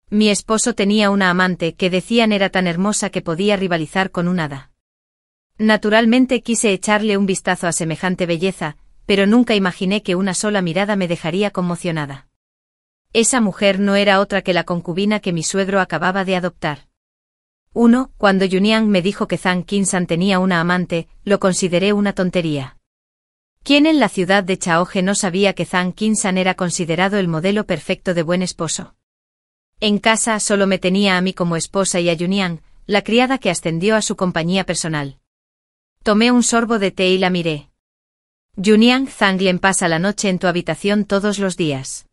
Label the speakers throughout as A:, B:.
A: Mi esposo tenía una amante que decían era tan hermosa que podía rivalizar con un hada. Naturalmente quise echarle un vistazo a semejante belleza, pero nunca imaginé que una sola mirada me dejaría conmocionada. Esa mujer no era otra que la concubina que mi suegro acababa de adoptar. Cuando Junian me dijo que Zhang Qinsan tenía una amante, lo consideré una tontería. ¿Quién en la ciudad de Chaoje no sabía que Zhang Qinsan era considerado el modelo perfecto de buen esposo? En casa solo me tenía a mí como esposa y a Junian, la criada que ascendió a su compañía personal. Tomé un sorbo de té y la miré. Junian, Zhang pasa la noche en tu habitación todos los días.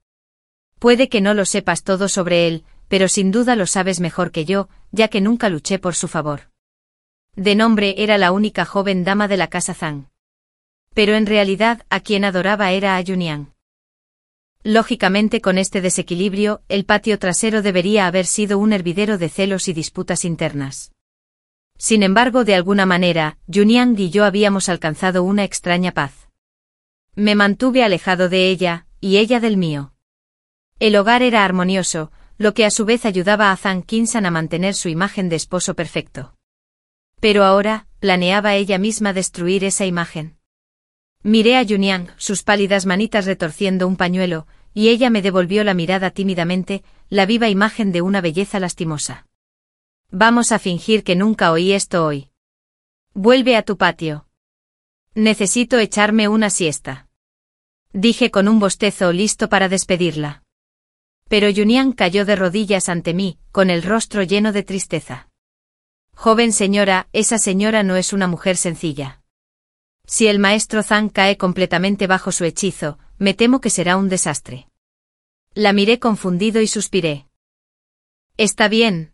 A: Puede que no lo sepas todo sobre él, pero sin duda lo sabes mejor que yo, ya que nunca luché por su favor. De nombre era la única joven dama de la casa Zhang. Pero en realidad a quien adoraba era a Junian. Lógicamente con este desequilibrio, el patio trasero debería haber sido un hervidero de celos y disputas internas. Sin embargo, de alguna manera, Junian y yo habíamos alcanzado una extraña paz. Me mantuve alejado de ella, y ella del mío. El hogar era armonioso, lo que a su vez ayudaba a Zhang Qinsan a mantener su imagen de esposo perfecto. Pero ahora, planeaba ella misma destruir esa imagen. Miré a Junian, sus pálidas manitas retorciendo un pañuelo, y ella me devolvió la mirada tímidamente, la viva imagen de una belleza lastimosa. Vamos a fingir que nunca oí esto hoy. Vuelve a tu patio. Necesito echarme una siesta. Dije con un bostezo listo para despedirla. Pero Junian cayó de rodillas ante mí, con el rostro lleno de tristeza. Joven señora, esa señora no es una mujer sencilla. Si el maestro Zhang cae completamente bajo su hechizo, me temo que será un desastre. La miré confundido y suspiré. Está bien.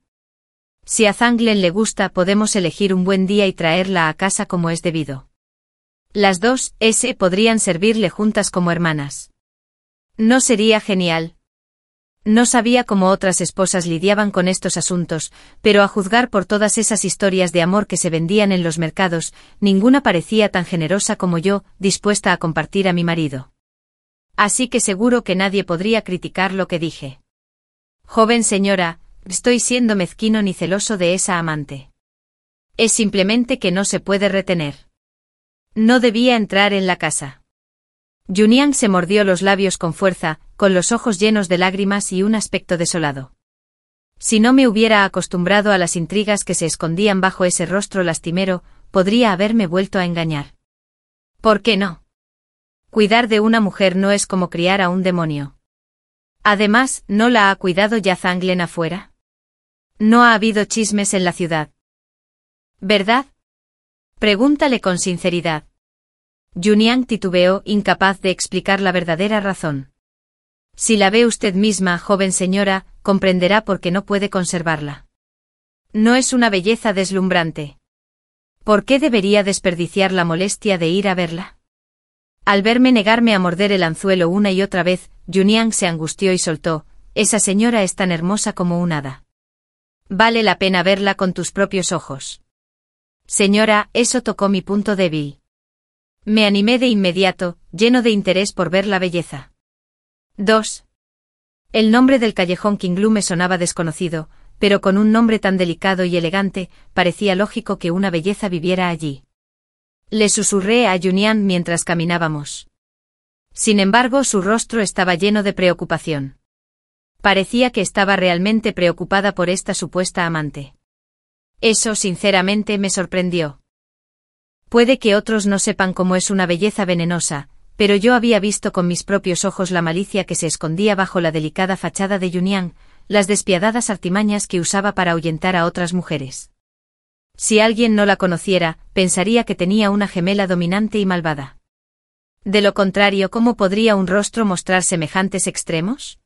A: Si a Zhang le gusta, podemos elegir un buen día y traerla a casa como es debido. Las dos, podrían servirle juntas como hermanas. ¿No sería genial? No sabía cómo otras esposas lidiaban con estos asuntos, pero a juzgar por todas esas historias de amor que se vendían en los mercados, ninguna parecía tan generosa como yo, dispuesta a compartir a mi marido. Así que seguro que nadie podría criticar lo que dije. Joven señora, estoy siendo mezquino ni celoso de esa amante. Es simplemente que no se puede retener. No debía entrar en la casa. Junian se mordió los labios con fuerza, con los ojos llenos de lágrimas y un aspecto desolado. Si no me hubiera acostumbrado a las intrigas que se escondían bajo ese rostro lastimero, podría haberme vuelto a engañar. ¿Por qué no? Cuidar de una mujer no es como criar a un demonio. Además, ¿no la ha cuidado ya Zhang Len afuera? No ha habido chismes en la ciudad. ¿Verdad? Pregúntale con sinceridad. Junian titubeó, incapaz de explicar la verdadera razón. Si la ve usted misma, joven señora, comprenderá por qué no puede conservarla. No es una belleza deslumbrante. ¿Por qué debería desperdiciar la molestia de ir a verla? Al verme negarme a morder el anzuelo una y otra vez, Junian se angustió y soltó, esa señora es tan hermosa como un hada. Vale la pena verla con tus propios ojos. Señora, eso tocó mi punto débil. Me animé de inmediato, lleno de interés por ver la belleza. 2. El nombre del callejón Qinglu me sonaba desconocido, pero con un nombre tan delicado y elegante, parecía lógico que una belleza viviera allí. Le susurré a Junian mientras caminábamos. Sin embargo, su rostro estaba lleno de preocupación. Parecía que estaba realmente preocupada por esta supuesta amante. Eso sinceramente me sorprendió. Puede que otros no sepan cómo es una belleza venenosa, pero yo había visto con mis propios ojos la malicia que se escondía bajo la delicada fachada de Junian, las despiadadas artimañas que usaba para ahuyentar a otras mujeres. Si alguien no la conociera, pensaría que tenía una gemela dominante y malvada. De lo contrario, ¿cómo podría un rostro mostrar semejantes extremos?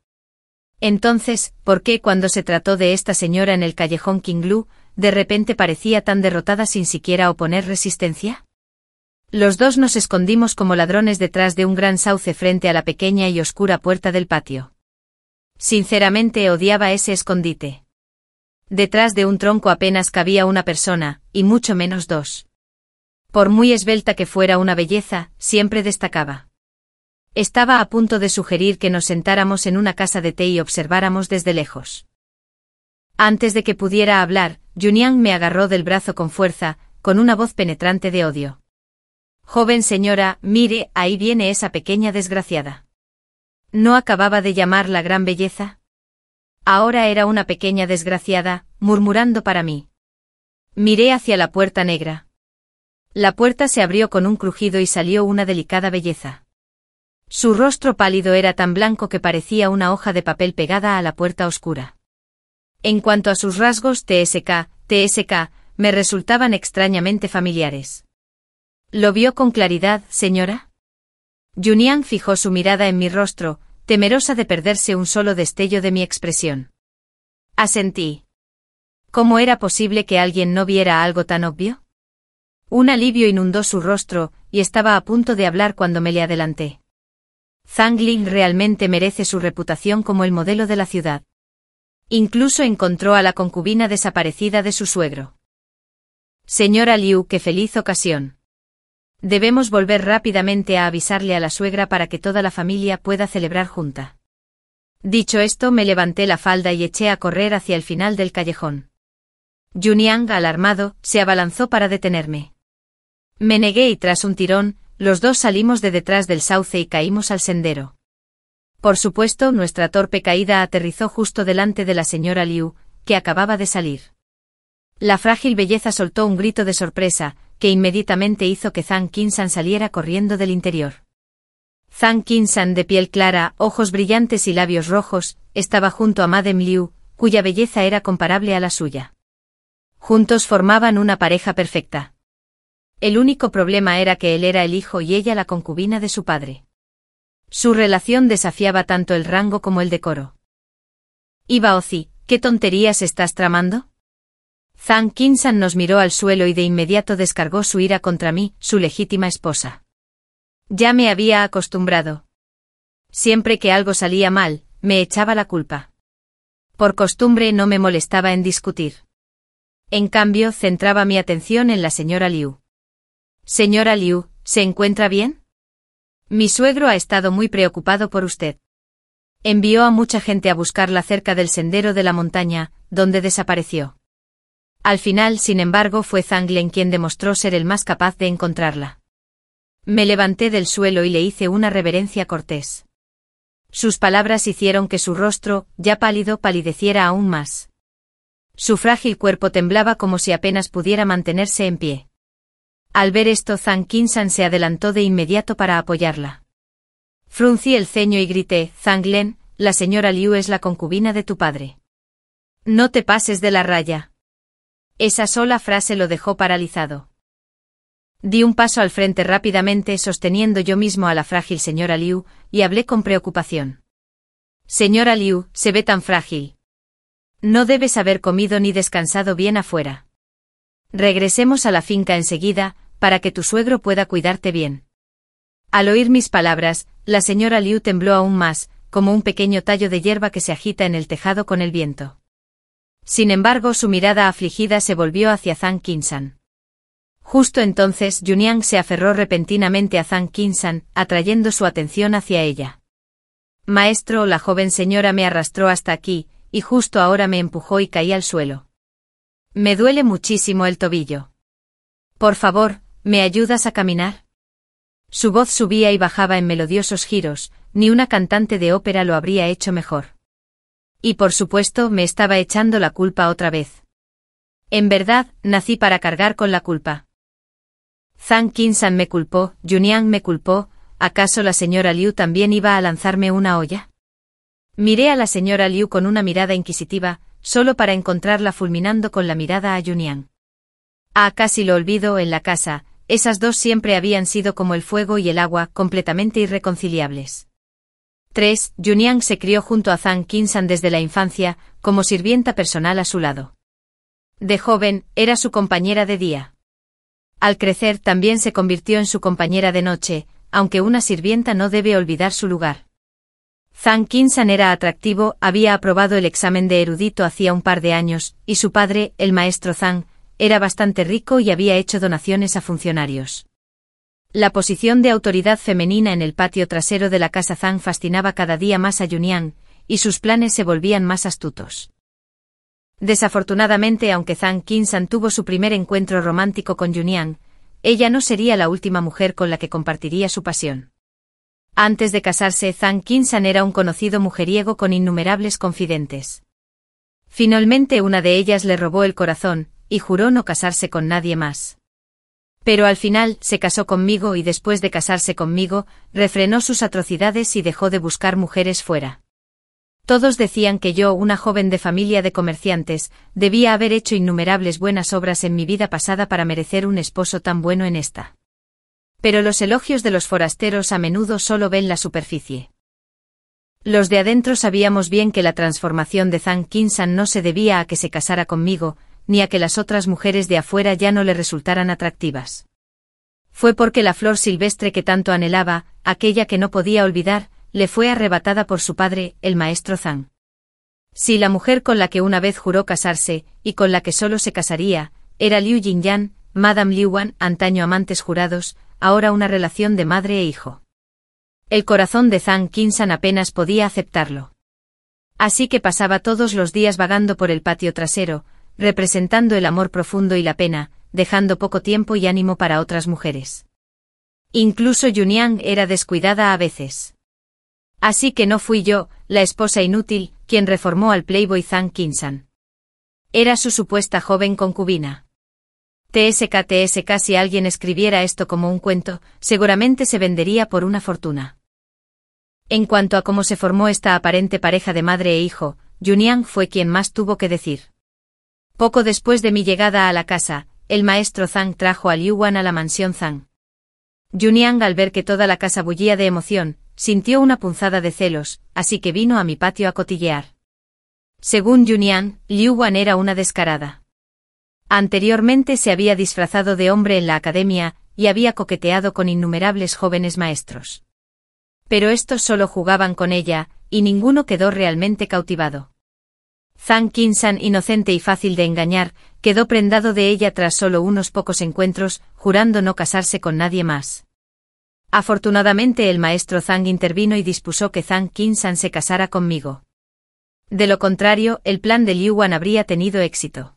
A: Entonces, ¿por qué cuando se trató de esta señora en el callejón Qinglu, de repente parecía tan derrotada sin siquiera oponer resistencia? Los dos nos escondimos como ladrones detrás de un gran sauce frente a la pequeña y oscura puerta del patio. Sinceramente odiaba ese escondite. Detrás de un tronco apenas cabía una persona, y mucho menos dos. Por muy esbelta que fuera una belleza, siempre destacaba. Estaba a punto de sugerir que nos sentáramos en una casa de té y observáramos desde lejos. Antes de que pudiera hablar, Junian me agarró del brazo con fuerza, con una voz penetrante de odio. Joven señora, mire, ahí viene esa pequeña desgraciada. ¿No acababa de llamar la gran belleza? Ahora era una pequeña desgraciada, murmurando para mí. Miré hacia la puerta negra. La puerta se abrió con un crujido y salió una delicada belleza. Su rostro pálido era tan blanco que parecía una hoja de papel pegada a la puerta oscura. En cuanto a sus rasgos TSK, me resultaban extrañamente familiares. ¿Lo vio con claridad, señora? Junian fijó su mirada en mi rostro, temerosa de perderse un solo destello de mi expresión. Asentí. ¿Cómo era posible que alguien no viera algo tan obvio? Un alivio inundó su rostro, y estaba a punto de hablar cuando me le adelanté. Zhang Ling realmente merece su reputación como el modelo de la ciudad. Incluso encontró a la concubina desaparecida de su suegro. Señora Liu, qué feliz ocasión. Debemos volver rápidamente a avisarle a la suegra para que toda la familia pueda celebrar junta. Dicho esto, me levanté la falda y eché a correr hacia el final del callejón. Junian, alarmado, se abalanzó para detenerme. Me negué y tras un tirón, los dos salimos de detrás del sauce y caímos al sendero. Por supuesto, nuestra torpe caída aterrizó justo delante de la señora Liu, que acababa de salir. La frágil belleza soltó un grito de sorpresa, que inmediatamente hizo que Zhang Qinsan saliera corriendo del interior. Zhang Qinsan, de piel clara, ojos brillantes y labios rojos, estaba junto a Madame Liu, cuya belleza era comparable a la suya. Juntos formaban una pareja perfecta. El único problema era que él era el hijo y ella la concubina de su padre. Su relación desafiaba tanto el rango como el decoro. Ibaozi, ¿qué tonterías estás tramando? Zhang Qinsan nos miró al suelo y de inmediato descargó su ira contra mí, su legítima esposa. Ya me había acostumbrado. Siempre que algo salía mal, me echaba la culpa. Por costumbre no me molestaba en discutir. En cambio, centraba mi atención en la señora Liu. Señora Liu, ¿se encuentra bien? Mi suegro ha estado muy preocupado por usted. Envió a mucha gente a buscarla cerca del sendero de la montaña, donde desapareció. Al final, sin embargo, fue Zhang Len quien demostró ser el más capaz de encontrarla. Me levanté del suelo y le hice una reverencia cortés. Sus palabras hicieron que su rostro, ya pálido, palideciera aún más. Su frágil cuerpo temblaba como si apenas pudiera mantenerse en pie. Al ver esto, Zhang Qinsan se adelantó de inmediato para apoyarla. Fruncí el ceño y grité: Zhang Len, la señora Liu es la concubina de tu padre. No te pases de la raya. Esa sola frase lo dejó paralizado. Di un paso al frente rápidamente, sosteniendo yo mismo a la frágil señora Liu, y hablé con preocupación. Señora Liu, se ve tan frágil. No debes haber comido ni descansado bien afuera. Regresemos a la finca enseguida, para que tu suegro pueda cuidarte bien. Al oír mis palabras, la señora Liu tembló aún más, como un pequeño tallo de hierba que se agita en el tejado con el viento. Sin embargo, su mirada afligida se volvió hacia Zhang Qinsan. Justo entonces, Junian se aferró repentinamente a Zhang Qinsan, atrayendo su atención hacia ella. Maestro, la joven señora me arrastró hasta aquí, y justo ahora me empujó y caí al suelo. Me duele muchísimo el tobillo. Por favor, ¿me ayudas a caminar? Su voz subía y bajaba en melodiosos giros, ni una cantante de ópera lo habría hecho mejor. Y por supuesto, me estaba echando la culpa otra vez. En verdad, nací para cargar con la culpa. Zhang Qinsan me culpó, Junian me culpó, ¿acaso la señora Liu también iba a lanzarme una olla? Miré a la señora Liu con una mirada inquisitiva, solo para encontrarla fulminando con la mirada a Junian. Ah, casi lo olvido, en la casa, esas dos siempre habían sido como el fuego y el agua, completamente irreconciliables. 3. Junian se crió junto a Zhang Qinsan desde la infancia, como sirvienta personal a su lado. De joven, era su compañera de día. Al crecer también se convirtió en su compañera de noche, aunque una sirvienta no debe olvidar su lugar. Zhang Qinsan era atractivo, había aprobado el examen de erudito hacía un par de años, y su padre, el maestro Zhang, era bastante rico y había hecho donaciones a funcionarios. La posición de autoridad femenina en el patio trasero de la casa Zhang fascinaba cada día más a Junian, y sus planes se volvían más astutos. Desafortunadamente, aunque Zhang Qinshan tuvo su primer encuentro romántico con Yunian, ella no sería la última mujer con la que compartiría su pasión. Antes de casarse, Zhang Qinshan era un conocido mujeriego con innumerables confidentes. Finalmente una de ellas le robó el corazón, y juró no casarse con nadie más. Pero al final se casó conmigo y después de casarse conmigo, refrenó sus atrocidades y dejó de buscar mujeres fuera. Todos decían que yo, una joven de familia de comerciantes, debía haber hecho innumerables buenas obras en mi vida pasada para merecer un esposo tan bueno en esta. Pero los elogios de los forasteros a menudo solo ven la superficie. Los de adentro sabíamos bien que la transformación de Zhang Qinshan no se debía a que se casara conmigo, ni a que las otras mujeres de afuera ya no le resultaran atractivas. Fue porque la flor silvestre que tanto anhelaba, aquella que no podía olvidar, le fue arrebatada por su padre, el maestro Zhang. Si la mujer con la que una vez juró casarse, y con la que solo se casaría, era Liu Jinyan, Madame Liu Wan, antaño amantes jurados, ahora una relación de madre e hijo. El corazón de Zhang Qinshan apenas podía aceptarlo. Así que pasaba todos los días vagando por el patio trasero, representando el amor profundo y la pena, dejando poco tiempo y ánimo para otras mujeres. Incluso Yunian era descuidada a veces. Así que no fui yo, la esposa inútil, quien reformó al playboy Zhang Qinshan. Era su supuesta joven concubina. TSK, si alguien escribiera esto como un cuento, seguramente se vendería por una fortuna. En cuanto a cómo se formó esta aparente pareja de madre e hijo, Yunian fue quien más tuvo que decir. Poco después de mi llegada a la casa, el maestro Zhang trajo a Liu Wan a la mansión Zhang. Yunian, al ver que toda la casa bullía de emoción, sintió una punzada de celos, así que vino a mi patio a cotillear. Según Yunian, Liu Wan era una descarada. Anteriormente se había disfrazado de hombre en la academia, y había coqueteado con innumerables jóvenes maestros. Pero estos solo jugaban con ella, y ninguno quedó realmente cautivado. Zhang Qinshan, inocente y fácil de engañar, quedó prendado de ella tras solo unos pocos encuentros, jurando no casarse con nadie más. Afortunadamente el maestro Zhang intervino y dispuso que Zhang Qinshan se casara conmigo. De lo contrario, el plan de Liu Wan habría tenido éxito.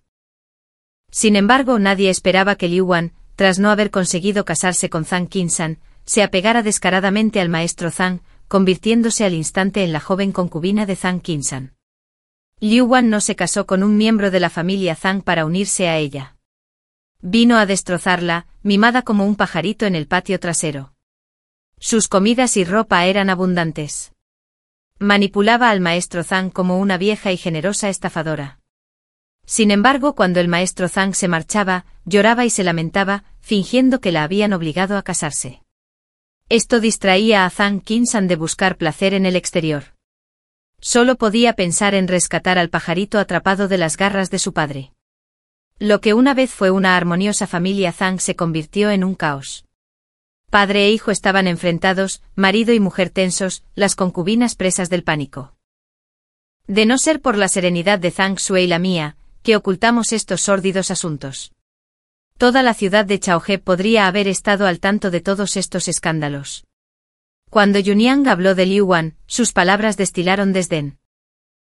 A: Sin embargo, nadie esperaba que Liu Wan, tras no haber conseguido casarse con Zhang Qinshan, se apegara descaradamente al maestro Zhang, convirtiéndose al instante en la joven concubina de Zhang Qinshan. Liu Wan no se casó con un miembro de la familia Zhang para unirse a ella. Vino a destrozarla, mimada como un pajarito en el patio trasero. Sus comidas y ropa eran abundantes. Manipulaba al maestro Zhang como una vieja y generosa estafadora. Sin embargo, cuando el maestro Zhang se marchaba, lloraba y se lamentaba, fingiendo que la habían obligado a casarse. Esto distraía a Zhang Qinshan de buscar placer en el exterior. Solo podía pensar en rescatar al pajarito atrapado de las garras de su padre. Lo que una vez fue una armoniosa familia Zhang se convirtió en un caos. Padre e hijo estaban enfrentados, marido y mujer tensos, las concubinas presas del pánico. De no ser por la serenidad de Zhang Sue y la mía, que ocultamos estos sórdidos asuntos. Toda la ciudad de Chaohe podría haber estado al tanto de todos estos escándalos. Cuando Yunian habló de Liu Wan, sus palabras destilaron desdén.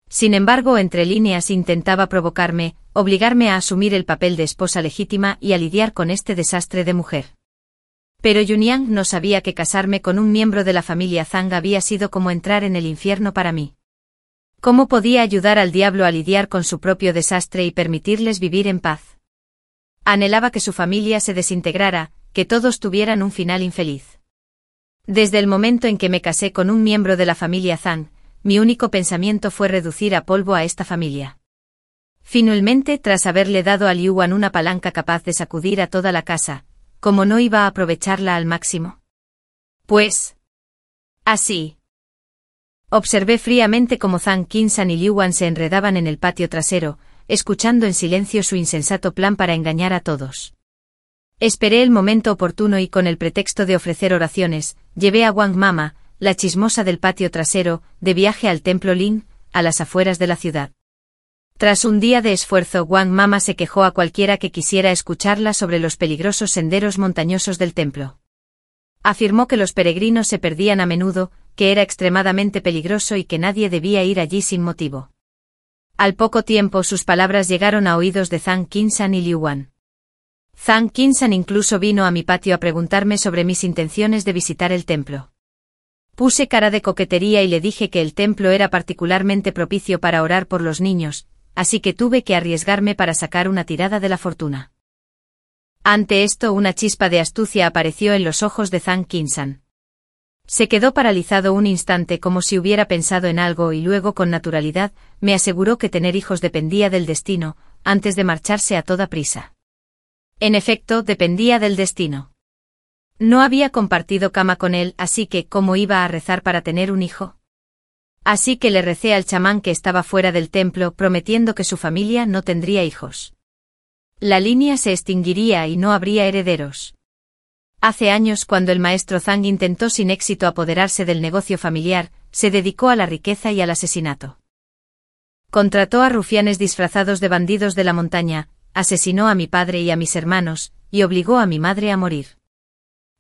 A: Sin embargo, entre líneas intentaba provocarme, obligarme a asumir el papel de esposa legítima y a lidiar con este desastre de mujer. Pero Yunian no sabía que casarme con un miembro de la familia Zhang había sido como entrar en el infierno para mí. ¿Cómo podía ayudar al diablo a lidiar con su propio desastre y permitirles vivir en paz? Anhelaba que su familia se desintegrara, que todos tuvieran un final infeliz. Desde el momento en que me casé con un miembro de la familia Zhang, mi único pensamiento fue reducir a polvo a esta familia. Finalmente, tras haberle dado a Liu Wan una palanca capaz de sacudir a toda la casa, ¿cómo no iba a aprovecharla al máximo? Pues... así. Observé fríamente cómo Zhang Qinshan y Liu Wan se enredaban en el patio trasero, escuchando en silencio su insensato plan para engañar a todos. Esperé el momento oportuno y con el pretexto de ofrecer oraciones, llevé a Wang Mama, la chismosa del patio trasero, de viaje al templo Lin, a las afueras de la ciudad. Tras un día de esfuerzo, Wang Mama se quejó a cualquiera que quisiera escucharla sobre los peligrosos senderos montañosos del templo. Afirmó que los peregrinos se perdían a menudo, que era extremadamente peligroso y que nadie debía ir allí sin motivo. Al poco tiempo sus palabras llegaron a oídos de Zhang Qinshan y Liu Wan. Zhang Qinshan incluso vino a mi patio a preguntarme sobre mis intenciones de visitar el templo. Puse cara de coquetería y le dije que el templo era particularmente propicio para orar por los niños, así que tuve que arriesgarme para sacar una tirada de la fortuna. Ante esto una chispa de astucia apareció en los ojos de Zhang Qinshan. Se quedó paralizado un instante como si hubiera pensado en algo y luego con naturalidad me aseguró que tener hijos dependía del destino, antes de marcharse a toda prisa. En efecto, dependía del destino. No había compartido cama con él, así que ¿cómo iba a rezar para tener un hijo? Así que le recé al chamán que estaba fuera del templo prometiendo que su familia no tendría hijos. La línea se extinguiría y no habría herederos. Hace años, cuando el maestro Zhang intentó sin éxito apoderarse del negocio familiar, se dedicó a la riqueza y al asesinato. Contrató a rufianes disfrazados de bandidos de la montaña, asesinó a mi padre y a mis hermanos, y obligó a mi madre a morir.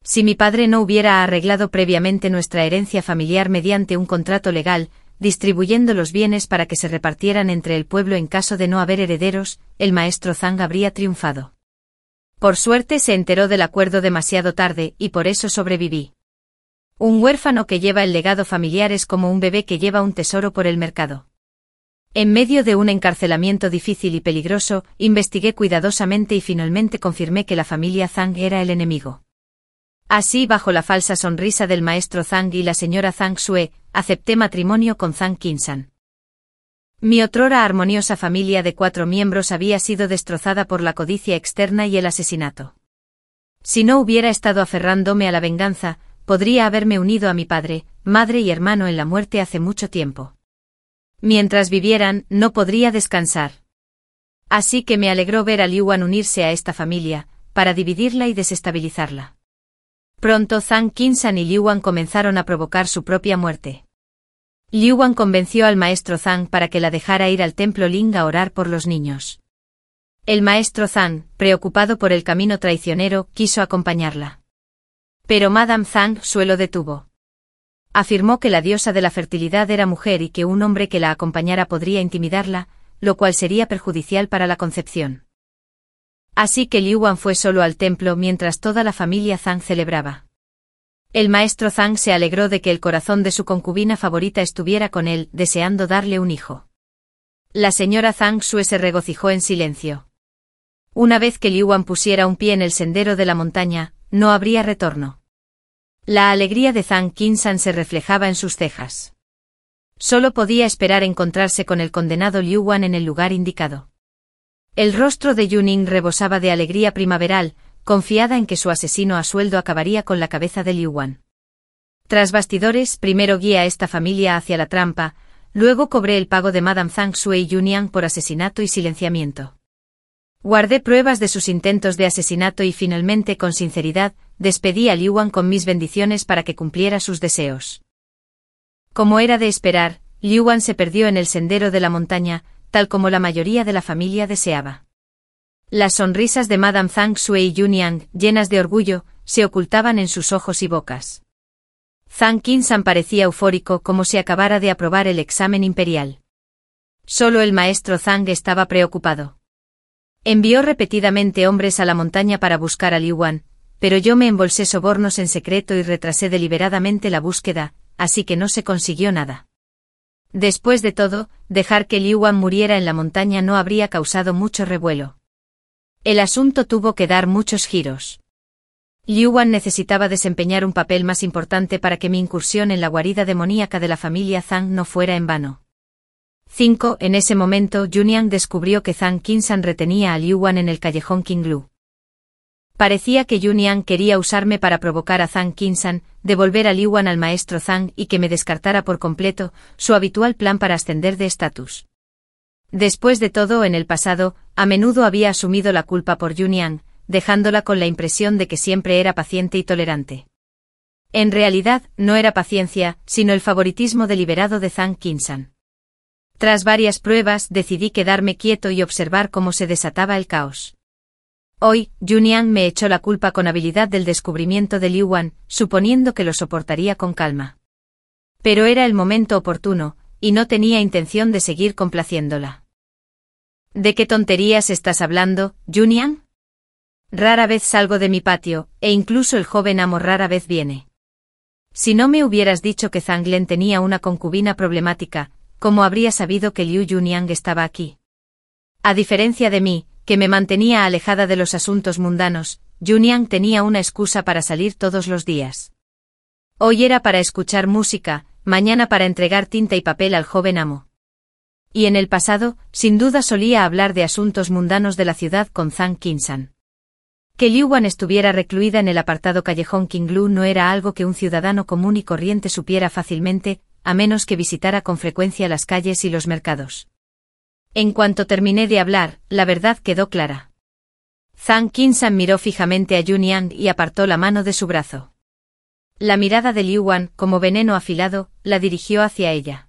A: Si mi padre no hubiera arreglado previamente nuestra herencia familiar mediante un contrato legal, distribuyendo los bienes para que se repartieran entre el pueblo en caso de no haber herederos, el maestro Zhang habría triunfado. Por suerte se enteró del acuerdo demasiado tarde y por eso sobreviví. Un huérfano que lleva el legado familiar es como un bebé que lleva un tesoro por el mercado. En medio de un encarcelamiento difícil y peligroso, investigué cuidadosamente y finalmente confirmé que la familia Zhang era el enemigo. Así, bajo la falsa sonrisa del maestro Zhang y la señora Zhang Xue, acepté matrimonio con Zhang Qinshan. Mi otrora armoniosa familia de 4 miembros había sido destrozada por la codicia externa y el asesinato. Si no hubiera estado aferrándome a la venganza, podría haberme unido a mi padre, madre y hermano en la muerte hace mucho tiempo. Mientras vivieran, no podría descansar. Así que me alegró ver a Liu Wan unirse a esta familia, para dividirla y desestabilizarla. Pronto Zhang Qinshan y Liu Wan comenzaron a provocar su propia muerte. Liu Wan convenció al maestro Zhang para que la dejara ir al templo Ling a orar por los niños. El maestro Zhang, preocupado por el camino traicionero, quiso acompañarla. Pero Madame Zhang Xue lo detuvo. Afirmó que la diosa de la fertilidad era mujer y que un hombre que la acompañara podría intimidarla, lo cual sería perjudicial para la concepción. Así que Liu Wan fue solo al templo mientras toda la familia Zhang celebraba. El maestro Zhang se alegró de que el corazón de su concubina favorita estuviera con él, deseando darle un hijo. La señora Zhang Xue se regocijó en silencio. Una vez que Liu Wan pusiera un pie en el sendero de la montaña, no habría retorno. La alegría de Zhang Qinshan se reflejaba en sus cejas. Solo podía esperar encontrarse con el condenado Liu Wan en el lugar indicado. El rostro de Yuning rebosaba de alegría primaveral, confiada en que su asesino a sueldo acabaría con la cabeza de Liu Wan. Tras bastidores, primero guié a esta familia hacia la trampa, luego cobré el pago de Madame Zhang Xue y Yuniang por asesinato y silenciamiento. Guardé pruebas de sus intentos de asesinato y finalmente, con sinceridad, despedí a Liu Wan con mis bendiciones para que cumpliera sus deseos. Como era de esperar, Liu Wan se perdió en el sendero de la montaña, tal como la mayoría de la familia deseaba. Las sonrisas de Madame Zhang Xue y Yuniang, llenas de orgullo, se ocultaban en sus ojos y bocas. Zhang Qinshan parecía eufórico como si acabara de aprobar el examen imperial. Solo el maestro Zhang estaba preocupado. Envió repetidamente hombres a la montaña para buscar a Liu Wan, pero yo me embolsé sobornos en secreto y retrasé deliberadamente la búsqueda, así que no se consiguió nada. Después de todo, dejar que Liu Wan muriera en la montaña no habría causado mucho revuelo. El asunto tuvo que dar muchos giros. Liu Wan necesitaba desempeñar un papel más importante para que mi incursión en la guarida demoníaca de la familia Zhang no fuera en vano. 5. En ese momento, Yuniang descubrió que Zhang Qinshan retenía a Liu Wan en el callejón Qinglu. Parecía que Yuniang quería usarme para provocar a Zhang Qinshan, devolver a Liu Wan al maestro Zhang y que me descartara por completo, su habitual plan para ascender de estatus. Después de todo, en el pasado, a menudo había asumido la culpa por Yuniang, dejándola con la impresión de que siempre era paciente y tolerante. En realidad, no era paciencia, sino el favoritismo deliberado de Zhang Qinshan. Tras varias pruebas, decidí quedarme quieto y observar cómo se desataba el caos. Hoy, Yuniang me echó la culpa con habilidad del descubrimiento de Liu Wan, suponiendo que lo soportaría con calma. Pero era el momento oportuno, y no tenía intención de seguir complaciéndola. ¿De qué tonterías estás hablando, Junian? Rara vez salgo de mi patio, e incluso el joven amo rara vez viene. Si no me hubieras dicho que Zhang Len tenía una concubina problemática, ¿cómo habría sabido que Liu Juniang estaba aquí? A diferencia de mí, que me mantenía alejada de los asuntos mundanos, Juniang tenía una excusa para salir todos los días. Hoy era para escuchar música, mañana para entregar tinta y papel al joven amo. Y en el pasado, sin duda solía hablar de asuntos mundanos de la ciudad con Zhang Qinsan. Que Liu Wan estuviera recluida en el apartado callejón Qinglu no era algo que un ciudadano común y corriente supiera fácilmente, a menos que visitara con frecuencia las calles y los mercados. En cuanto terminé de hablar, la verdad quedó clara. Zhang Qinsan miró fijamente a Juniang y apartó la mano de su brazo. La mirada de Liu Wan, como veneno afilado, la dirigió hacia ella.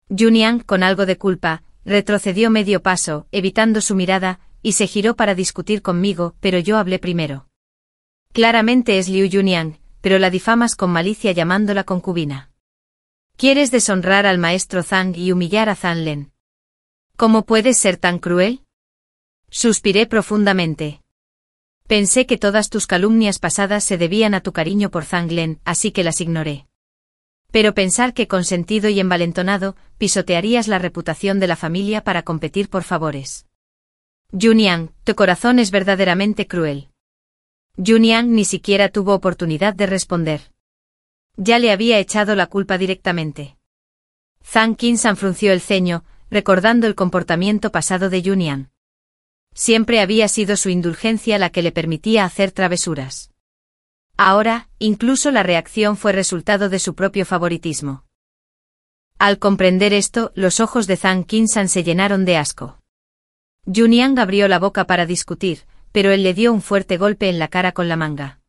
A: Juniang, con algo de culpa, retrocedió medio paso, evitando su mirada, y se giró para discutir conmigo, pero yo hablé primero. Claramente es Liu Juniang, pero la difamas con malicia llamándola concubina. ¿Quieres deshonrar al maestro Zhang y humillar a Zhang Len? ¿Cómo puedes ser tan cruel? Suspiré profundamente. Pensé que todas tus calumnias pasadas se debían a tu cariño por Zhang Len, así que las ignoré. Pero pensar que consentido y envalentonado, pisotearías la reputación de la familia para competir por favores. Juniang, tu corazón es verdaderamente cruel. Juniang ni siquiera tuvo oportunidad de responder. Ya le había echado la culpa directamente. Zhang Qinsan frunció el ceño, recordando el comportamiento pasado de Juniang. Siempre había sido su indulgencia la que le permitía hacer travesuras. Ahora, incluso la reacción fue resultado de su propio favoritismo. Al comprender esto, los ojos de Zhang Qinsan se llenaron de asco. Juniang abrió la boca para discutir, pero él le dio un fuerte golpe en la cara con la manga.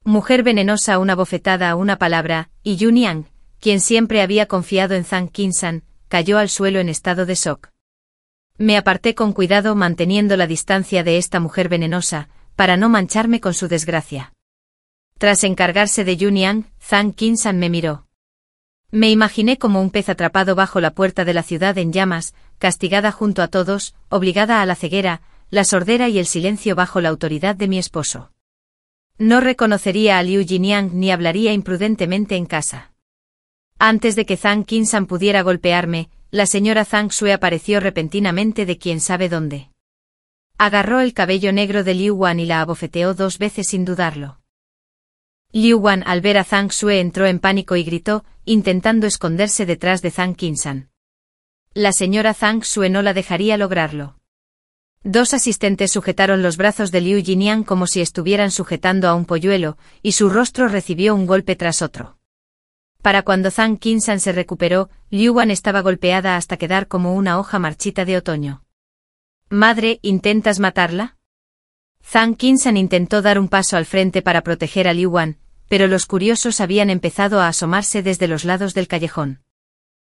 A: Mujer venenosa, una bofetada, una palabra, y Juniang, quien siempre había confiado en Zhang Qinsan, cayó al suelo en estado de shock. Me aparté con cuidado manteniendo la distancia de esta mujer venenosa, para no mancharme con su desgracia. Tras encargarse de Juniang, Zhang Qinsan me miró. Me imaginé como un pez atrapado bajo la puerta de la ciudad en llamas, castigada junto a todos, obligada a la ceguera, la sordera y el silencio bajo la autoridad de mi esposo. No reconocería a Liu Jiniang ni hablaría imprudentemente en casa. Antes de que Zhang Qinsan pudiera golpearme, la señora Zhang Sue apareció repentinamente de quién sabe dónde. Agarró el cabello negro de Liu Wan y la abofeteó 2 veces sin dudarlo. Liu Wan al ver a Zhang Sue entró en pánico y gritó, intentando esconderse detrás de Zhang Qinsan. La señora Zhang Sue no la dejaría lograrlo. 2 asistentes sujetaron los brazos de Liu Jiniang como si estuvieran sujetando a un polluelo, y su rostro recibió un golpe tras otro. Para cuando Zhang Qinsan se recuperó, Liu Wan estaba golpeada hasta quedar como una hoja marchita de otoño. «Madre, ¿intentas matarla?» Zhang Qinsan intentó dar un paso al frente para proteger a Liu Wan, pero los curiosos habían empezado a asomarse desde los lados del callejón.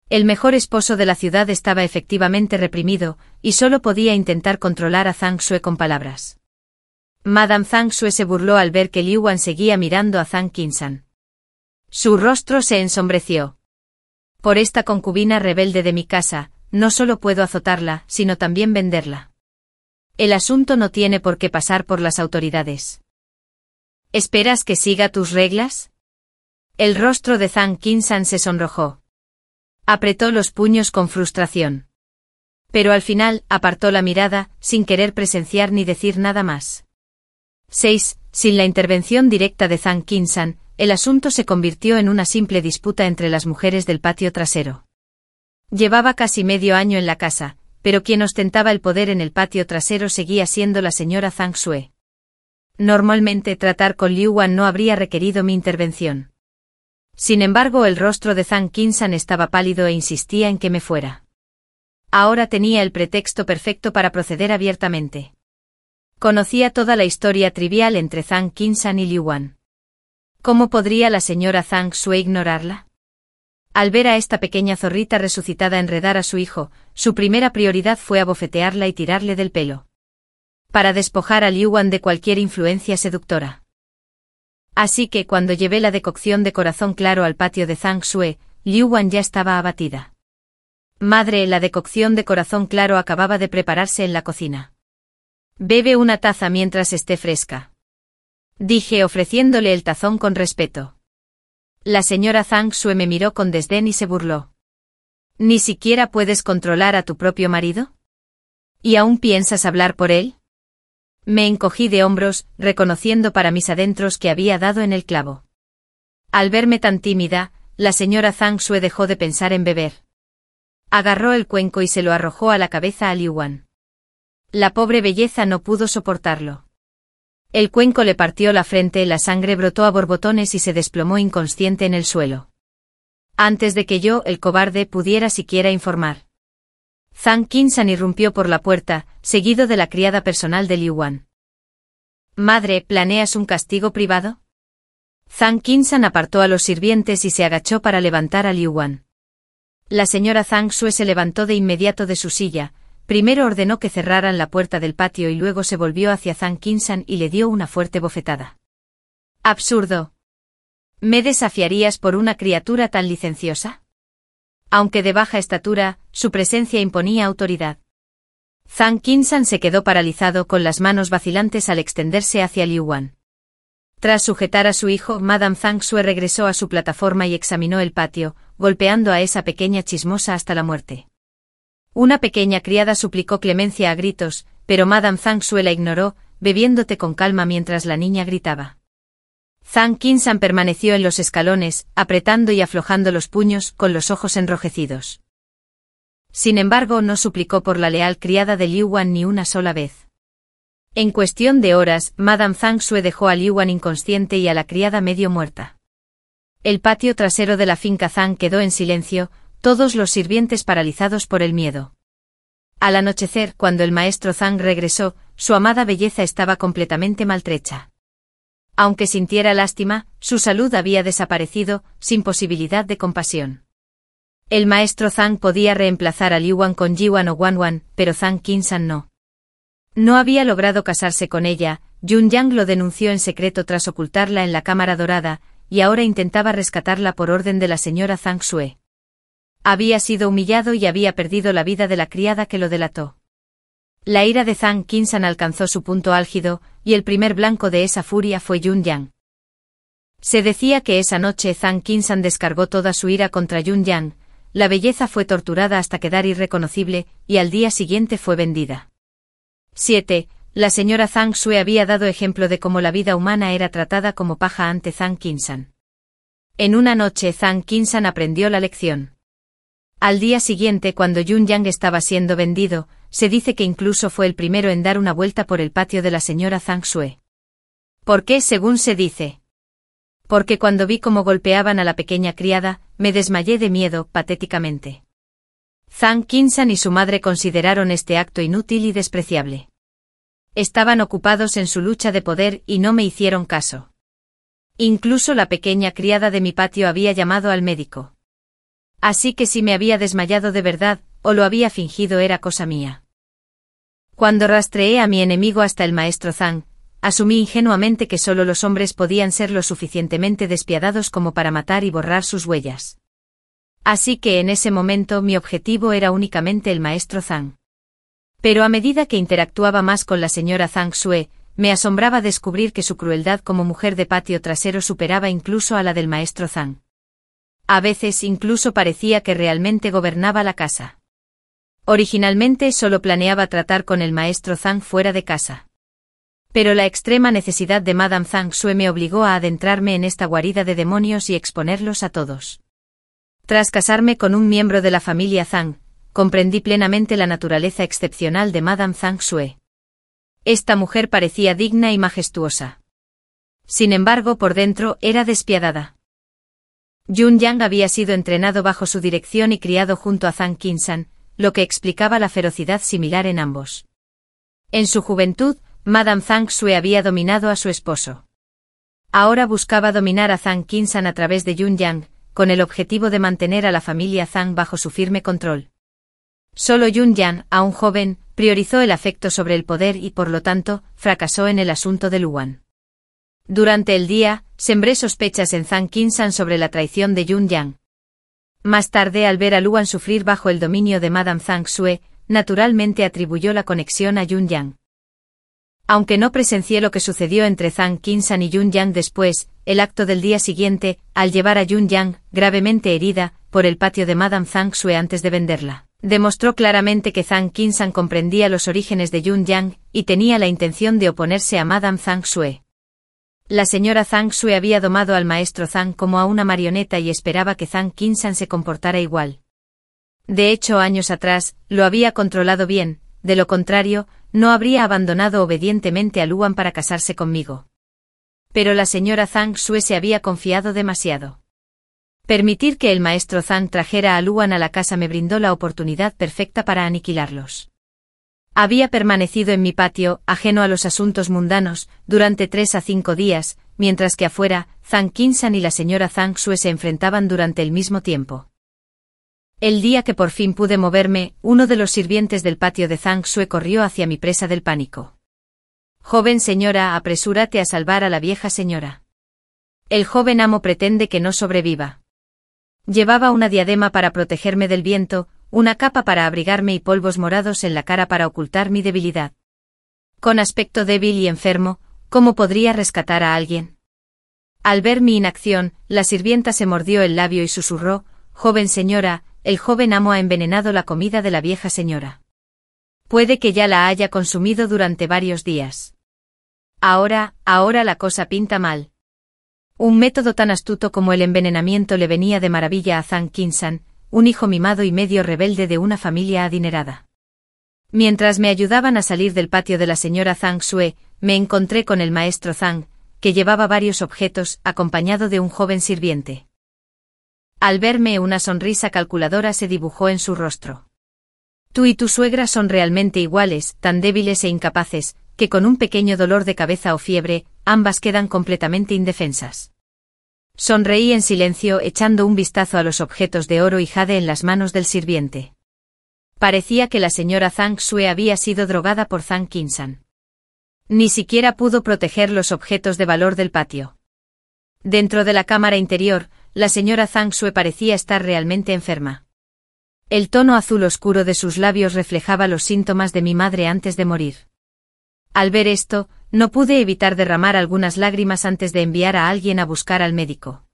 A: El mejor esposo de la ciudad estaba efectivamente reprimido, y solo podía intentar controlar a Zhang Sue con palabras. Madame Zhang Sue se burló al ver que Liu Wan seguía mirando a Zhang Qinsan. Su rostro se ensombreció. Por esta concubina rebelde de mi casa, no solo puedo azotarla, sino también venderla. El asunto no tiene por qué pasar por las autoridades. ¿Esperas que siga tus reglas? El rostro de Zhang Qinsan se sonrojó. Apretó los puños con frustración. Pero al final, apartó la mirada, sin querer presenciar ni decir nada más. 6. Sin la intervención directa de Zhang Qinsan, el asunto se convirtió en una simple disputa entre las mujeres del patio trasero. Llevaba casi medio año en la casa, pero quien ostentaba el poder en el patio trasero seguía siendo la señora Zhang Sue. Normalmente tratar con Liu Wan no habría requerido mi intervención. Sin embargo, el rostro de Zhang Qinsan estaba pálido e insistía en que me fuera. Ahora tenía el pretexto perfecto para proceder abiertamente. Conocía toda la historia trivial entre Zhang Qinsan y Liu Wan. ¿Cómo podría la señora Zhang Sue ignorarla? Al ver a esta pequeña zorrita resucitada enredar a su hijo, su primera prioridad fue abofetearla y tirarle del pelo. Para despojar a Liu Wan de cualquier influencia seductora. Así que cuando llevé la decocción de corazón claro al patio de Zhang Sue, Liu Wan ya estaba abatida. Madre, la decocción de corazón claro acababa de prepararse en la cocina. Bebe una taza mientras esté fresca. Dije ofreciéndole el tazón con respeto. La señora Zhang Xue me miró con desdén y se burló. ¿Ni siquiera puedes controlar a tu propio marido? ¿Y aún piensas hablar por él? Me encogí de hombros, reconociendo para mis adentros que había dado en el clavo. Al verme tan tímida, la señora Zhang Xue dejó de pensar en beber. Agarró el cuenco y se lo arrojó a la cabeza a Liu Wan. La pobre belleza no pudo soportarlo. El cuenco le partió la frente, la sangre brotó a borbotones y se desplomó inconsciente en el suelo. Antes de que yo, el cobarde, pudiera siquiera informar. Zhang Qinshan irrumpió por la puerta, seguido de la criada personal de Liu Wan. «Madre, ¿planeas un castigo privado?» Zhang Qinshan apartó a los sirvientes y se agachó para levantar a Liu Wan. La señora Zhang Xue se levantó de inmediato de su silla, primero ordenó que cerraran la puerta del patio y luego se volvió hacia Zhang Qinshan y le dio una fuerte bofetada. «Absurdo. ¿Me desafiarías por una criatura tan licenciosa?» Aunque de baja estatura, su presencia imponía autoridad. Zhang Qinshan se quedó paralizado con las manos vacilantes al extenderse hacia Liu Wan. Tras sujetar a su hijo, Madame Zhang Xue regresó a su plataforma y examinó el patio, golpeando a esa pequeña chismosa hasta la muerte. Una pequeña criada suplicó clemencia a gritos, pero Madame Zhang Xue la ignoró, bebiendo té con calma mientras la niña gritaba. Zhang Qinshan permaneció en los escalones, apretando y aflojando los puños, con los ojos enrojecidos. Sin embargo, no suplicó por la leal criada de Liu Wan ni una sola vez. En cuestión de horas, Madame Zhang Xue dejó a Liu Wan inconsciente y a la criada medio muerta. El patio trasero de la finca Zhang quedó en silencio, todos los sirvientes paralizados por el miedo. Al anochecer, cuando el maestro Zhang regresó, su amada belleza estaba completamente maltrecha. Aunque sintiera lástima, su salud había desaparecido, sin posibilidad de compasión. El maestro Zhang podía reemplazar a Liu Wan con Yi Wan o Wan Wan, pero Zhang Qinshan no. No había logrado casarse con ella, Yun Yang lo denunció en secreto tras ocultarla en la cámara dorada, y ahora intentaba rescatarla por orden de la señora Zhang Xue. Había sido humillado y había perdido la vida de la criada que lo delató. La ira de Zhang Qinshan alcanzó su punto álgido, y el primer blanco de esa furia fue Yun Yang. Se decía que esa noche Zhang Qinshan descargó toda su ira contra Yun Yang, la belleza fue torturada hasta quedar irreconocible, y al día siguiente fue vendida. 7. La señora Zhang Xue había dado ejemplo de cómo la vida humana era tratada como paja ante Zhang Qinshan. En una noche Zhang Qinshan aprendió la lección. Al día siguiente, cuando Yun Yang estaba siendo vendido, se dice que incluso fue el primero en dar una vuelta por el patio de la señora Zhang Xue. ¿Por qué, según se dice? Porque cuando vi cómo golpeaban a la pequeña criada, me desmayé de miedo, patéticamente. Zhang Qinshan y su madre consideraron este acto inútil y despreciable. Estaban ocupados en su lucha de poder y no me hicieron caso. Incluso la pequeña criada de mi patio había llamado al médico. Así que si me había desmayado de verdad, o lo había fingido, era cosa mía. Cuando rastreé a mi enemigo hasta el maestro Zhang, asumí ingenuamente que solo los hombres podían ser lo suficientemente despiadados como para matar y borrar sus huellas. Así que en ese momento mi objetivo era únicamente el maestro Zhang. Pero a medida que interactuaba más con la señora Zhang Xue, me asombraba descubrir que su crueldad como mujer de patio trasero superaba incluso a la del maestro Zhang. A veces incluso parecía que realmente gobernaba la casa. Originalmente solo planeaba tratar con el maestro Zhang fuera de casa. Pero la extrema necesidad de Madame Zhang Xue me obligó a adentrarme en esta guarida de demonios y exponerlos a todos. Tras casarme con un miembro de la familia Zhang, comprendí plenamente la naturaleza excepcional de Madame Zhang Xue. Esta mujer parecía digna y majestuosa. Sin embargo, por dentro era despiadada. Yun Yang había sido entrenado bajo su dirección y criado junto a Zhang Qinshan, lo que explicaba la ferocidad similar en ambos. En su juventud, Madame Zhang Xue había dominado a su esposo. Ahora buscaba dominar a Zhang Qinshan a través de Yun Yang, con el objetivo de mantener a la familia Zhang bajo su firme control. Solo Yun Yang, aún joven, priorizó el afecto sobre el poder y por lo tanto, fracasó en el asunto de Luan. Durante el día, sembré sospechas en Zhang Qinshan sobre la traición de Yun Yang. Más tarde, al ver a Luan sufrir bajo el dominio de Madame Zhang Xue, naturalmente atribuyó la conexión a Yun Yang. Aunque no presencié lo que sucedió entre Zhang Qinsan y Yun Yang después, el acto del día siguiente, al llevar a Yun Yang, gravemente herida, por el patio de Madame Zhang Xue antes de venderla, demostró claramente que Zhang Qinsan comprendía los orígenes de Yun Yang, y tenía la intención de oponerse a Madame Zhang Xue. La señora Zhang Xue había domado al maestro Zhang como a una marioneta y esperaba que Zhang Qinsan se comportara igual. De hecho, años atrás, lo había controlado bien, de lo contrario, no habría abandonado obedientemente a Luan para casarse conmigo. Pero la señora Zhang Xue se había confiado demasiado. Permitir que el maestro Zhang trajera a Luan a la casa me brindó la oportunidad perfecta para aniquilarlos. Había permanecido en mi patio, ajeno a los asuntos mundanos, durante 3 a 5 días, mientras que afuera, Zhang Qinsan y la señora Zhang Xue se enfrentaban durante el mismo tiempo. El día que por fin pude moverme, uno de los sirvientes del patio de Zhang Xue corrió hacia mi presa del pánico. «Joven señora, apresúrate a salvar a la vieja señora. El joven amo pretende que no sobreviva». Llevaba una diadema para protegerme del viento, una capa para abrigarme y polvos morados en la cara para ocultar mi debilidad. Con aspecto débil y enfermo, ¿cómo podría rescatar a alguien? Al ver mi inacción, la sirvienta se mordió el labio y susurró: «Joven señora, el joven amo ha envenenado la comida de la vieja señora. Puede que ya la haya consumido durante varios días. Ahora la cosa pinta mal». Un método tan astuto como el envenenamiento le venía de maravilla a Zhang Qinsan, un hijo mimado y medio rebelde de una familia adinerada. Mientras me ayudaban a salir del patio de la señora Zhang Xue, me encontré con el maestro Zhang, que llevaba varios objetos, acompañado de un joven sirviente. Al verme, una sonrisa calculadora se dibujó en su rostro. «Tú y tu suegra son realmente iguales, tan débiles e incapaces, que con un pequeño dolor de cabeza o fiebre, ambas quedan completamente indefensas». Sonreí en silencio, echando un vistazo a los objetos de oro y jade en las manos del sirviente. Parecía que la señora Zhang Xue había sido drogada por Zhang Qinsan. Ni siquiera pudo proteger los objetos de valor del patio. Dentro de la cámara interior, la señora Zhang Xue parecía estar realmente enferma. El tono azul oscuro de sus labios reflejaba los síntomas de mi madre antes de morir. Al ver esto, no pude evitar derramar algunas lágrimas antes de enviar a alguien a buscar al médico.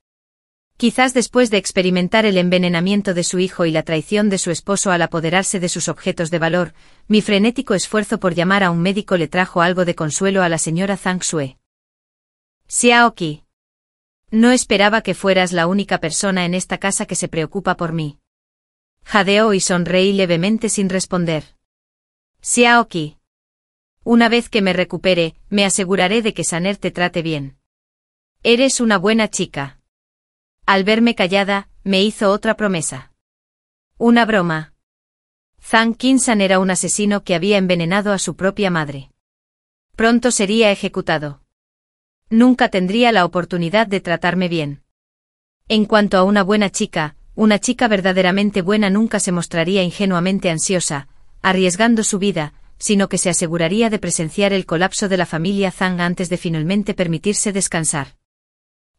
A: Quizás después de experimentar el envenenamiento de su hijo y la traición de su esposo al apoderarse de sus objetos de valor, mi frenético esfuerzo por llamar a un médico le trajo algo de consuelo a la señora Zhang Xue. «Xiaoqi. No esperaba que fueras la única persona en esta casa que se preocupa por mí». Jadeó y sonreí levemente sin responder. «Xiaoqi. Una vez que me recupere, me aseguraré de que Saner te trate bien. Eres una buena chica». Al verme callada, me hizo otra promesa. «Una broma». Zhang Qinsan era un asesino que había envenenado a su propia madre. Pronto sería ejecutado. Nunca tendría la oportunidad de tratarme bien. En cuanto a una chica verdaderamente buena nunca se mostraría ingenuamente ansiosa, arriesgando su vida, sino que se aseguraría de presenciar el colapso de la familia Zhang antes de finalmente permitirse descansar.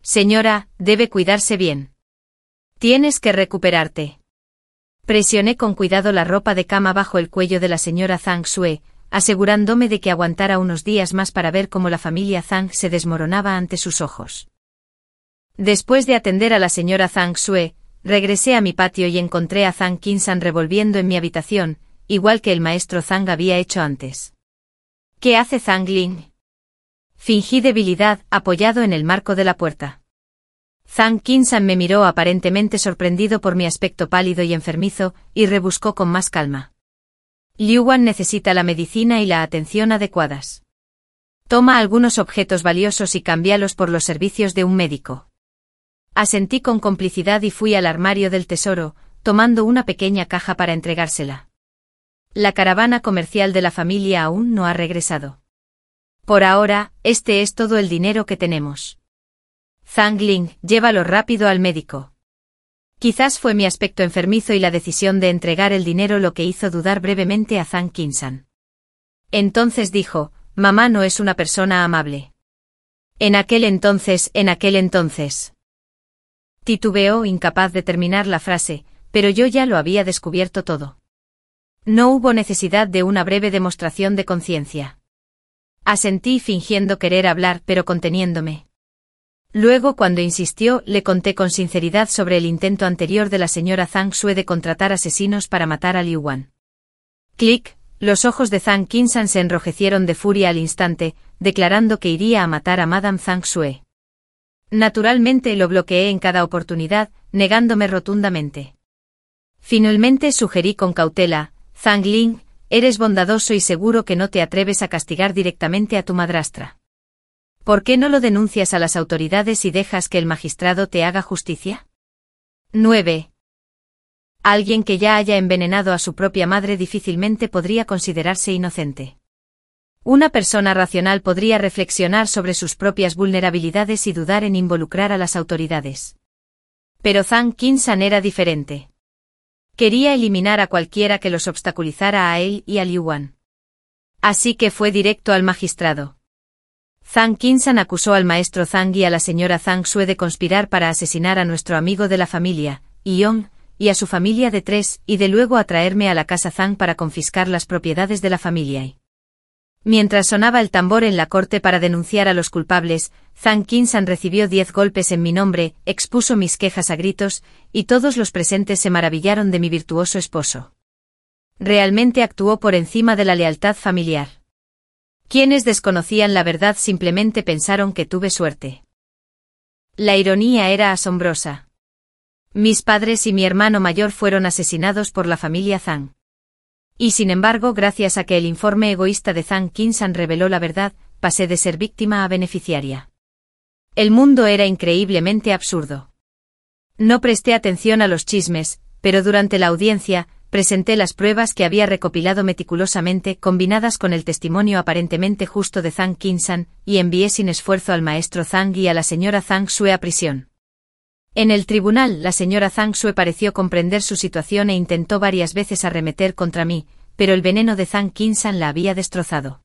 A: «Señora, debe cuidarse bien. Tienes que recuperarte». Presioné con cuidado la ropa de cama bajo el cuello de la señora Zhang Xue, asegurándome de que aguantara unos días más para ver cómo la familia Zhang se desmoronaba ante sus ojos. Después de atender a la señora Zhang Xue, regresé a mi patio y encontré a Zhang Qinsan revolviendo en mi habitación, igual que el maestro Zhang había hecho antes. «¿Qué hace Zhang Ling?». Fingí debilidad, apoyado en el marco de la puerta. Zhang Qinsan me miró aparentemente sorprendido por mi aspecto pálido y enfermizo, y rebuscó con más calma. «Liu Wan necesita la medicina y la atención adecuadas. Toma algunos objetos valiosos y cámbialos por los servicios de un médico». Asentí con complicidad y fui al armario del tesoro, tomando una pequeña caja para entregársela. La caravana comercial de la familia aún no ha regresado. Por ahora, este es todo el dinero que tenemos. Zhang Ling, llévalo rápido al médico. Quizás fue mi aspecto enfermizo y la decisión de entregar el dinero lo que hizo dudar brevemente a Zhang Qinsan. Entonces dijo: «Mamá no es una persona amable». En aquel entonces. Titubeó, incapaz de terminar la frase, pero yo ya lo había descubierto todo. No hubo necesidad de una breve demostración de conciencia. Asentí fingiendo querer hablar pero conteniéndome. Luego, cuando insistió, le conté con sinceridad sobre el intento anterior de la señora Zhang Xue de contratar asesinos para matar a Liu Wan. Clic, los ojos de Zhang Qinshan se enrojecieron de furia al instante, declarando que iría a matar a Madame Zhang Xue. Naturalmente lo bloqueé en cada oportunidad, negándome rotundamente. Finalmente sugerí con cautela: Zhang Ling, eres bondadoso y seguro que no te atreves a castigar directamente a tu madrastra. ¿Por qué no lo denuncias a las autoridades y dejas que el magistrado te haga justicia? 9. Alguien que ya haya envenenado a su propia madre difícilmente podría considerarse inocente. Una persona racional podría reflexionar sobre sus propias vulnerabilidades y dudar en involucrar a las autoridades. Pero Zhang Qinshan era diferente. Quería eliminar a cualquiera que los obstaculizara a él y a Liu Wan. Así que fue directo al magistrado. Zhang Qinshan acusó al maestro Zhang y a la señora Zhang Xue de conspirar para asesinar a nuestro amigo de la familia, Yong, y a su familia de 3, y de luego atraerme a la casa Zhang para confiscar las propiedades de la familia. Mientras sonaba el tambor en la corte para denunciar a los culpables, Zhang Qinshan recibió 10 golpes en mi nombre, expuso mis quejas a gritos, y todos los presentes se maravillaron de mi virtuoso esposo. Realmente actuó por encima de la lealtad familiar. Quienes desconocían la verdad simplemente pensaron que tuve suerte. La ironía era asombrosa. Mis padres y mi hermano mayor fueron asesinados por la familia Zhang. Y sin embargo, gracias a que el informe egoísta de Zhang Qinshan reveló la verdad, pasé de ser víctima a beneficiaria. El mundo era increíblemente absurdo. No presté atención a los chismes, pero durante la audiencia, presenté las pruebas que había recopilado meticulosamente, combinadas con el testimonio aparentemente justo de Zhang Qinshan, y envié sin esfuerzo al maestro Zhang y a la señora Zhang Xue a prisión. En el tribunal, la señora Zhang Xue pareció comprender su situación e intentó varias veces arremeter contra mí, pero el veneno de Zhang Qinshan la había destrozado.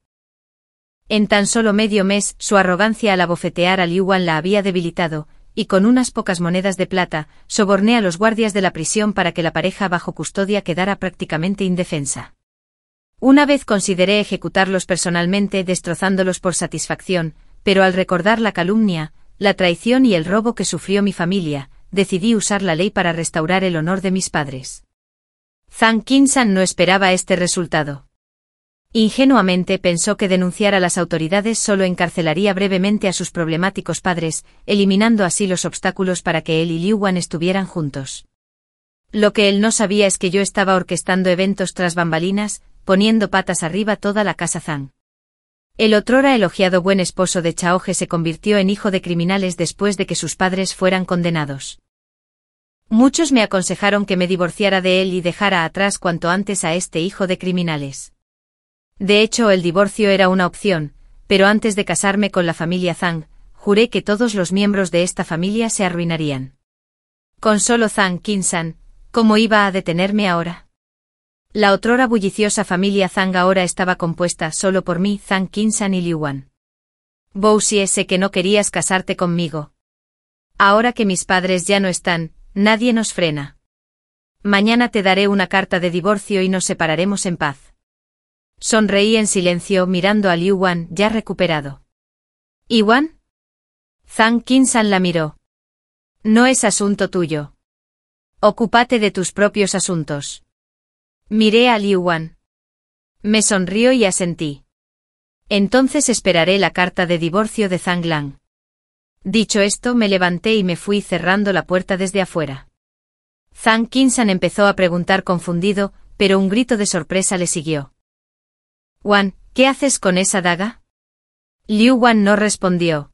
A: En tan solo medio mes, su arrogancia al abofetear a Liu Wan la había debilitado, y con unas pocas monedas de plata, soborné a los guardias de la prisión para que la pareja bajo custodia quedara prácticamente indefensa. Una vez consideré ejecutarlos personalmente, destrozándolos por satisfacción, pero al recordar la calumnia, la traición y el robo que sufrió mi familia, decidí usar la ley para restaurar el honor de mis padres. Zhang Qinshan no esperaba este resultado. Ingenuamente pensó que denunciar a las autoridades solo encarcelaría brevemente a sus problemáticos padres, eliminando así los obstáculos para que él y Liu Wan estuvieran juntos. Lo que él no sabía es que yo estaba orquestando eventos tras bambalinas, poniendo patas arriba toda la casa Zhang. El otrora elogiado buen esposo de Chaoje se convirtió en hijo de criminales después de que sus padres fueran condenados. Muchos me aconsejaron que me divorciara de él y dejara atrás cuanto antes a este hijo de criminales. De hecho, el divorcio era una opción, pero antes de casarme con la familia Zhang, juré que todos los miembros de esta familia se arruinarían. Con solo Zhang Qinshan, ¿cómo iba a detenerme ahora? La otrora bulliciosa familia Zhang ahora estaba compuesta solo por mí, Zhang Qinshan y Liu Wan. Bouxie, sé que no querías casarte conmigo. Ahora que mis padres ya no están, nadie nos frena. Mañana te daré una carta de divorcio y nos separaremos en paz. Sonreí en silencio mirando a Liu Wan ya recuperado. ¿Y Wan? Zhang Qinshan la miró. No es asunto tuyo. Ocúpate de tus propios asuntos. Miré a Liu Wan. Me sonrió y asentí. Entonces esperaré la carta de divorcio de Zhang Lang. Dicho esto, me levanté y me fui cerrando la puerta desde afuera. Zhang Qinshan empezó a preguntar confundido, pero un grito de sorpresa le siguió. Wan, ¿qué haces con esa daga? Liu Wan no respondió.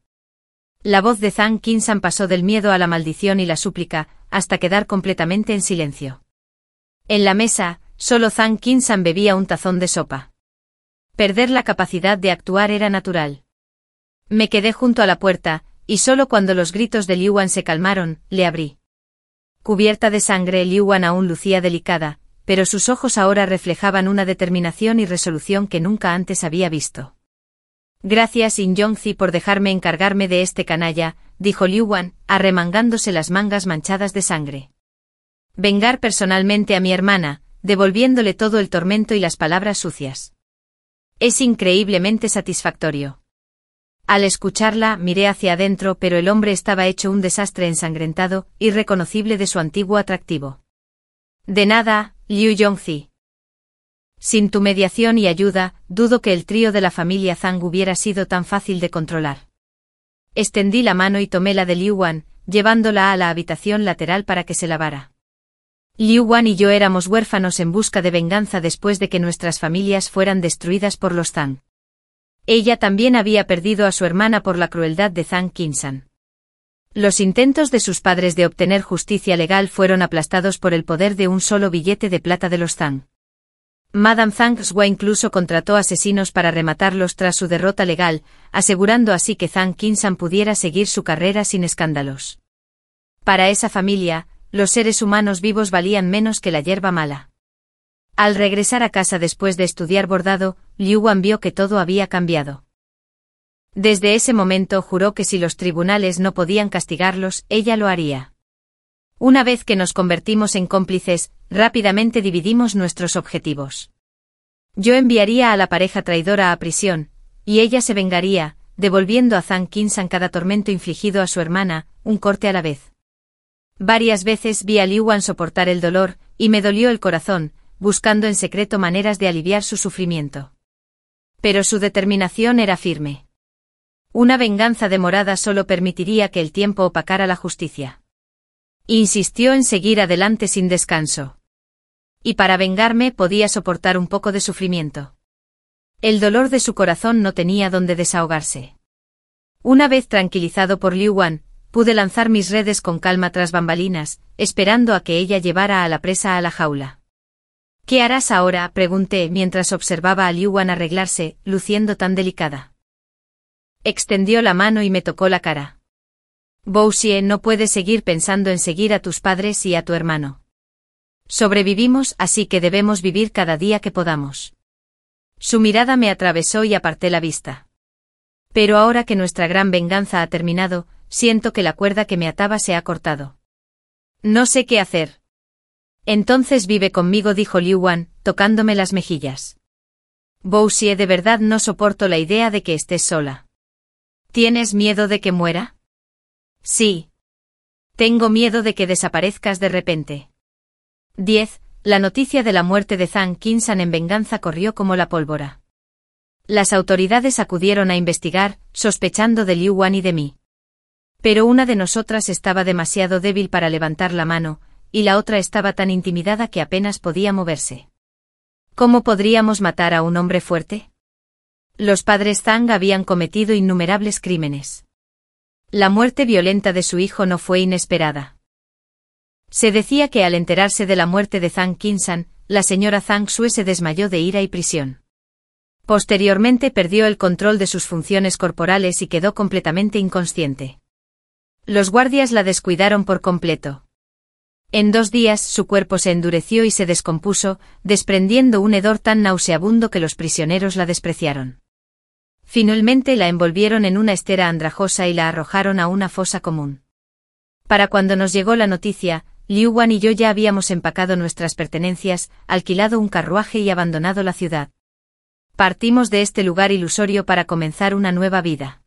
A: La voz de Zhang Qinshan pasó del miedo a la maldición y la súplica, hasta quedar completamente en silencio. En la mesa, solo Zhang Qinshan bebía un tazón de sopa. Perder la capacidad de actuar era natural. Me quedé junto a la puerta, y solo cuando los gritos de Liu Wan se calmaron, le abrí. Cubierta de sangre, Liu Wan aún lucía delicada, pero sus ojos ahora reflejaban una determinación y resolución que nunca antes había visto. Gracias, In Yongzi, por dejarme encargarme de este canalla, dijo Liu Wan, arremangándose las mangas manchadas de sangre. Vengar personalmente a mi hermana, devolviéndole todo el tormento y las palabras sucias. Es increíblemente satisfactorio. Al escucharla, miré hacia adentro, pero el hombre estaba hecho un desastre ensangrentado, irreconocible de su antiguo atractivo. De nada, Liu Yongzi. Sin tu mediación y ayuda, dudo que el trío de la familia Zhang hubiera sido tan fácil de controlar. Extendí la mano y tomé la de Liu Wan, llevándola a la habitación lateral para que se lavara. Liu Wan y yo éramos huérfanos en busca de venganza después de que nuestras familias fueran destruidas por los Zhang. Ella también había perdido a su hermana por la crueldad de Zhang Qinshan. Los intentos de sus padres de obtener justicia legal fueron aplastados por el poder de un solo billete de plata de los Zhang. Madame Zhang Zhua incluso contrató asesinos para rematarlos tras su derrota legal, asegurando así que Zhang Qinshan pudiera seguir su carrera sin escándalos. Para esa familia, los seres humanos vivos valían menos que la hierba mala. Al regresar a casa después de estudiar bordado, Liu Wan vio que todo había cambiado. Desde ese momento juró que si los tribunales no podían castigarlos, ella lo haría. Una vez que nos convertimos en cómplices, rápidamente dividimos nuestros objetivos. Yo enviaría a la pareja traidora a prisión, y ella se vengaría, devolviendo a Zhang Qinshan cada tormento infligido a su hermana, un corte a la vez. Varias veces vi a Liu Wan soportar el dolor, y me dolió el corazón, buscando en secreto maneras de aliviar su sufrimiento. Pero su determinación era firme. Una venganza demorada solo permitiría que el tiempo opacara la justicia. Insistió en seguir adelante sin descanso. Y para vengarme podía soportar un poco de sufrimiento. El dolor de su corazón no tenía dónde desahogarse. Una vez tranquilizado por Liu Wan, pude lanzar mis redes con calma tras bambalinas, esperando a que ella llevara a la presa a la jaula. ¿Qué harás ahora?, pregunté mientras observaba a Liu Wan arreglarse, luciendo tan delicada. Extendió la mano y me tocó la cara. Bouxie no puedes seguir pensando en seguir a tus padres y a tu hermano. Sobrevivimos, así que debemos vivir cada día que podamos. Su mirada me atravesó y aparté la vista. Pero ahora que nuestra gran venganza ha terminado, siento que la cuerda que me ataba se ha cortado. No sé qué hacer. Entonces vive conmigo, dijo Liu Wan, tocándome las mejillas. Bouxie, de verdad no soporto la idea de que estés sola. ¿Tienes miedo de que muera? Sí. Tengo miedo de que desaparezcas de repente. 10. La noticia de la muerte de Zhang Qinshan en venganza corrió como la pólvora. Las autoridades acudieron a investigar, sospechando de Liu Wan y de mí. Pero una de nosotras estaba demasiado débil para levantar la mano, y la otra estaba tan intimidada que apenas podía moverse. ¿Cómo podríamos matar a un hombre fuerte? Los padres Zhang habían cometido innumerables crímenes. La muerte violenta de su hijo no fue inesperada. Se decía que al enterarse de la muerte de Zhang Qinshan, la señora Zhang Xue se desmayó de ira y prisión. Posteriormente perdió el control de sus funciones corporales y quedó completamente inconsciente. Los guardias la descuidaron por completo. En 2 días su cuerpo se endureció y se descompuso, desprendiendo un hedor tan nauseabundo que los prisioneros la despreciaron. Finalmente la envolvieron en una estera andrajosa y la arrojaron a una fosa común. Para cuando nos llegó la noticia, Liu Wan y yo ya habíamos empacado nuestras pertenencias, alquilado un carruaje y abandonado la ciudad. Partimos de este lugar ilusorio para comenzar una nueva vida.